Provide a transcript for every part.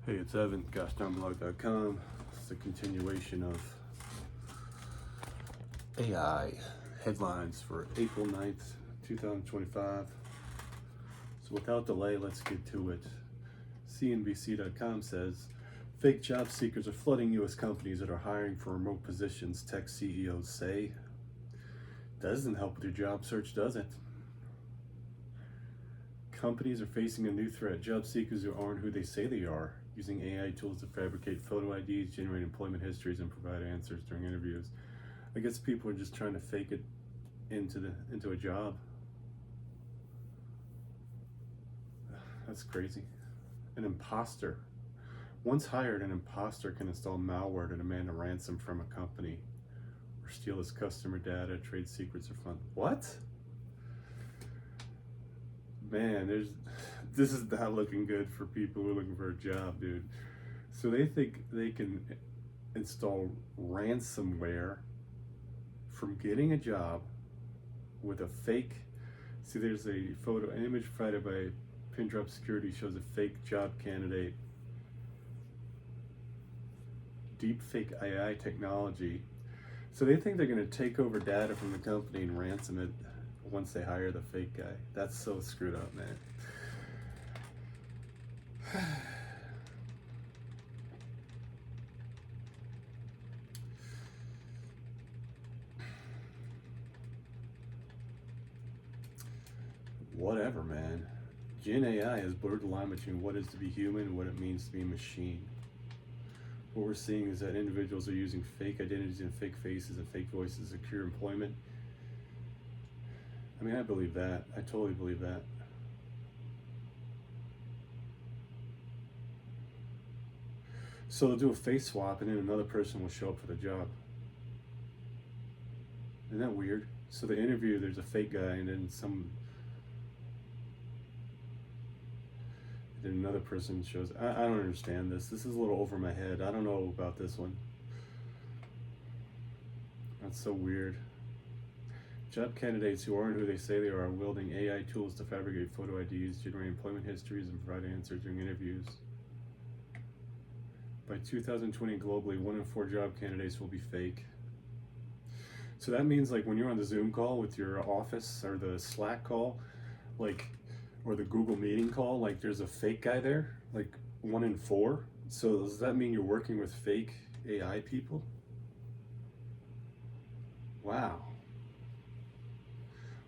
Hey, it's Evan, GoshDarnBlog.com. It's a continuation of AI headlines for April 9th, 2025. So without delay, let's get to it. CNBC.com says, fake job seekers are flooding U.S. companies that are hiring for remote positions, tech CEOs say. Doesn't help with your job search, does it? Companies are facing a new threat. Job seekers who aren't who they say they are, using AI tools to fabricate photo IDs, generate employment histories, and provide answers during interviews. I guess people are just trying to fake it into a job. That's crazy. An imposter. Once hired, an imposter can install malware to demand a ransom from a company or steal its customer data, trade secrets, or funds. What? Man, this is not looking good for people who are looking for a job, dude. So they think they can install ransomware from getting a job with a fake. See, there's a photo, an image provided by Pindrop Security shows a fake job candidate. Deepfake AI technology. So they think they're going to take over data from the company and ransom it once they hire the fake guy. That's so screwed up, man. Whatever, man. Gen AI has blurred the line between what is to be human and what it means to be a machine. What we're seeing is that individuals are using fake identities and fake faces and fake voices to secure employment. I mean, I believe that. I totally believe that. So they'll do a face swap and then another person will show up for the job. Isn't that weird? So the interview, there's a fake guy and then another person shows. I don't understand this. This is a little over my head. I don't know about this one. That's so weird. Job candidates who aren't who they say they are wielding AI tools to fabricate photo IDs, generate employment histories, and provide answers during interviews. By 2020 globally, 1 in 4 job candidates will be fake. So that means like when you're on the Zoom call with your office or the Slack call, or the Google meeting call, like there's a fake guy there, like 1 in 4. So does that mean you're working with fake AI people? Wow.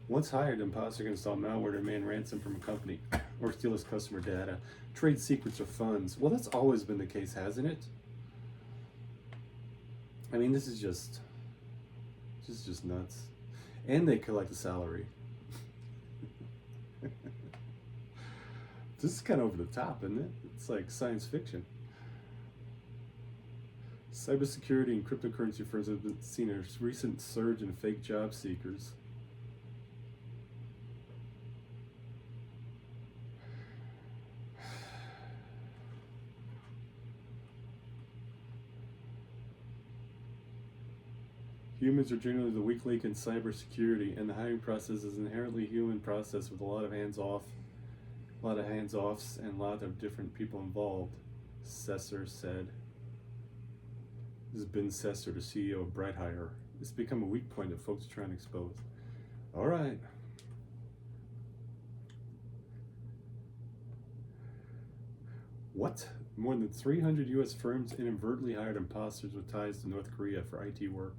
Once hired, an imposter can install malware to demand ransom from a company or steal its customer data, trade secrets or funds. Well, that's always been the case, hasn't it? I mean, this is just nuts. And they collect a salary. This is kind of over the top, isn't it? It's like science fiction. Cybersecurity and cryptocurrency firms have seen a recent surge in fake job seekers. Humans are generally the weak link in cybersecurity, and the hiring process is an inherently human process with a lot of hands-offs and a lot of different people involved, Sesser said. This is Ben Sesser, the CEO of BrightHire. It's become a weak point that folks are trying to expose. All right. What? More than 300 U.S. firms inadvertently hired imposters with ties to North Korea for IT work,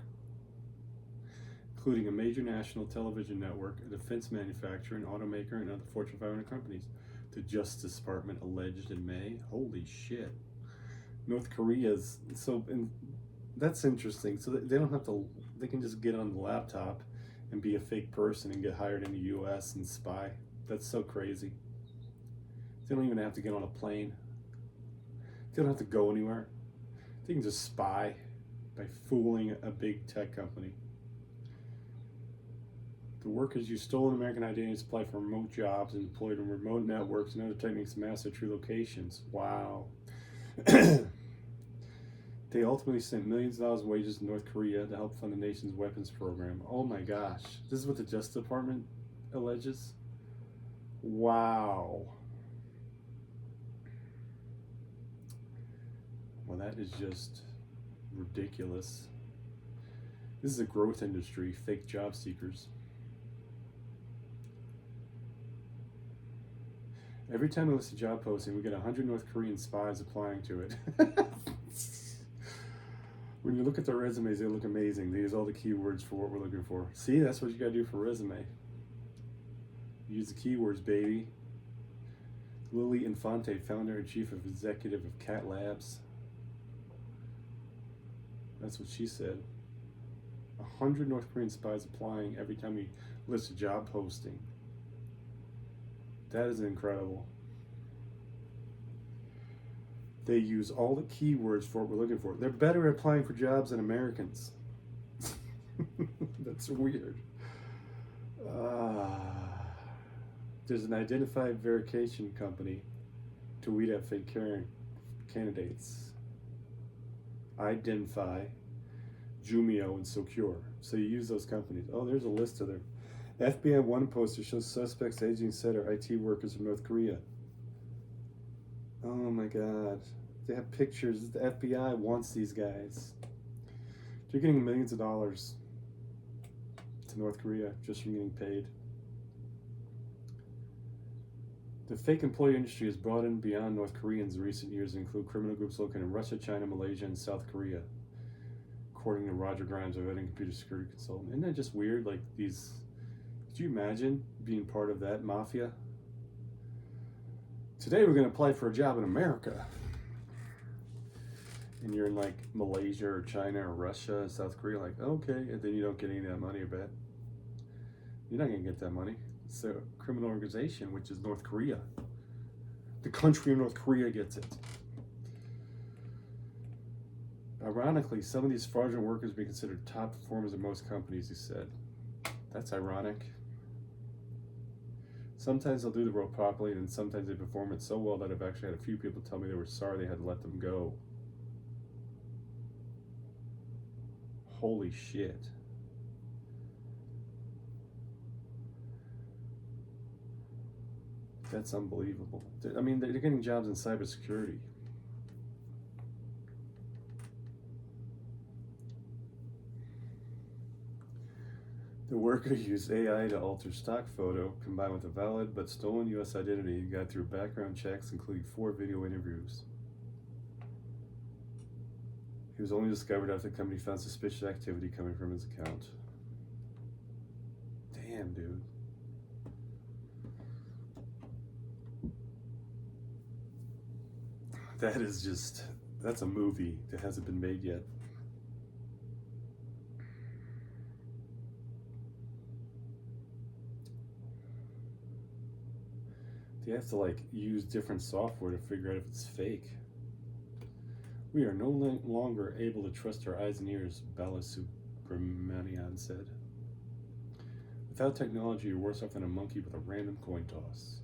including a major national television network, a defense manufacturer, an automaker, and other Fortune 500 companies, the Justice Department alleged in May. Holy shit. North Korea's, and that's interesting. So they don't have to, they can just get on the laptop and be a fake person and get hired in the US and spy. That's so crazy. They don't even have to get on a plane. They don't have to go anywhere. They can just spy by fooling a big tech company. The workers use stolen American identities to apply for remote jobs and employed in remote networks and other techniques to mask their true locations. Wow. They ultimately sent millions of dollars in wages to North Korea to help fund the nation's weapons program. Oh my gosh. This is what the Justice Department alleges? Wow. Well, that is just ridiculous. This is a growth industry, fake job seekers. Every time I list a job posting, we get 100 North Korean spies applying to it. When you look at their resumes, they look amazing. They use all the keywords for what we're looking for. See, that's what you gotta do for a resume. Use the keywords, baby. Lily Infante, founder and chief executive of Cat Labs. That's what she said. 100 North Korean spies applying every time you list a job posting. That is incredible. They use all the keywords for what we're looking for. They're better at applying for jobs than Americans. That's weird. There's an identified verification company to weed out fake candidates. Identify, Jumio, and Secure. So you use those companies. Oh, there's a list of them. FBI wanted poster shows suspects aging said are IT workers from North Korea. Oh my God. They have pictures. The FBI wants these guys. They're getting millions of dollars to North Korea just from getting paid. The fake employee industry has broadened beyond North Koreans in recent years and include criminal groups located in Russia, China, Malaysia, and South Korea, according to Roger Grimes, a veteran computer security consultant. Isn't that just weird? Like these, could you imagine being part of that mafia? Today we're going to apply for a job in America. And you're in like Malaysia or China or Russia, South Korea, like, okay, and then you don't get any of that money, I bet. You're not going to get that money. It's a criminal organization, which is North Korea. The country of North Korea gets it. Ironically, some of these fraudulent workers be considered top performers at most companies, he said. That's ironic. Sometimes they'll do the role properly, and sometimes they perform it so well that I've actually had a few people tell me they were sorry they had to let them go. Holy shit. That's unbelievable. I mean, they're getting jobs in cybersecurity. The worker used AI to alter stock photo combined with a valid but stolen U.S. identity and got through background checks, including 4 video interviews. He was only discovered after the company found suspicious activity coming from his account. Damn, dude. That is just, that's a movie that hasn't been made yet. They have to like use different software to figure out if it's fake. We are no longer able to trust our eyes and ears, Balasubramanian said. Without technology, you're worse off than a monkey with a random coin toss.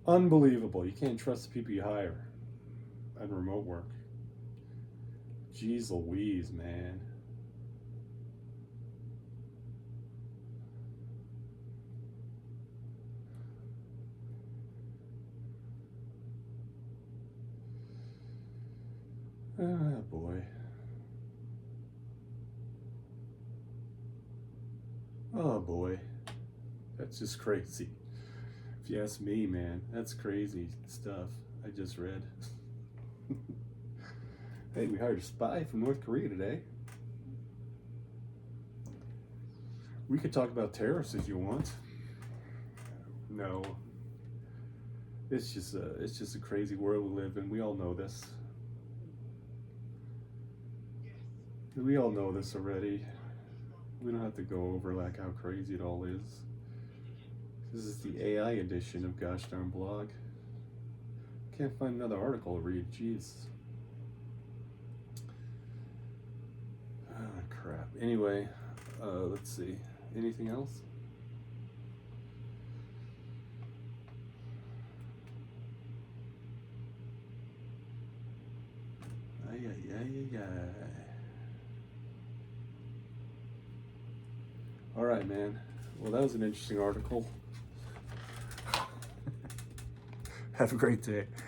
Unbelievable. You can't trust the people you hire on remote work. Jeez Louise, man. Ah, boy. Oh, boy. That's just crazy. If you ask me, man, that's crazy stuff I just read. Hey, we hired a spy from North Korea today. We could talk about terrorists if you want. No. It's just a crazy world we live in. We all know this. We all know this already. We don't have to go over like how crazy it all is. This is the AI edition of GoshDarnBlog. Can't find another article to read. Jeez. Ah, crap. Anyway, let's see. Anything else? Ay, ay, ay, ay, ay. All right, man. Well, that was an interesting article. Have a great day.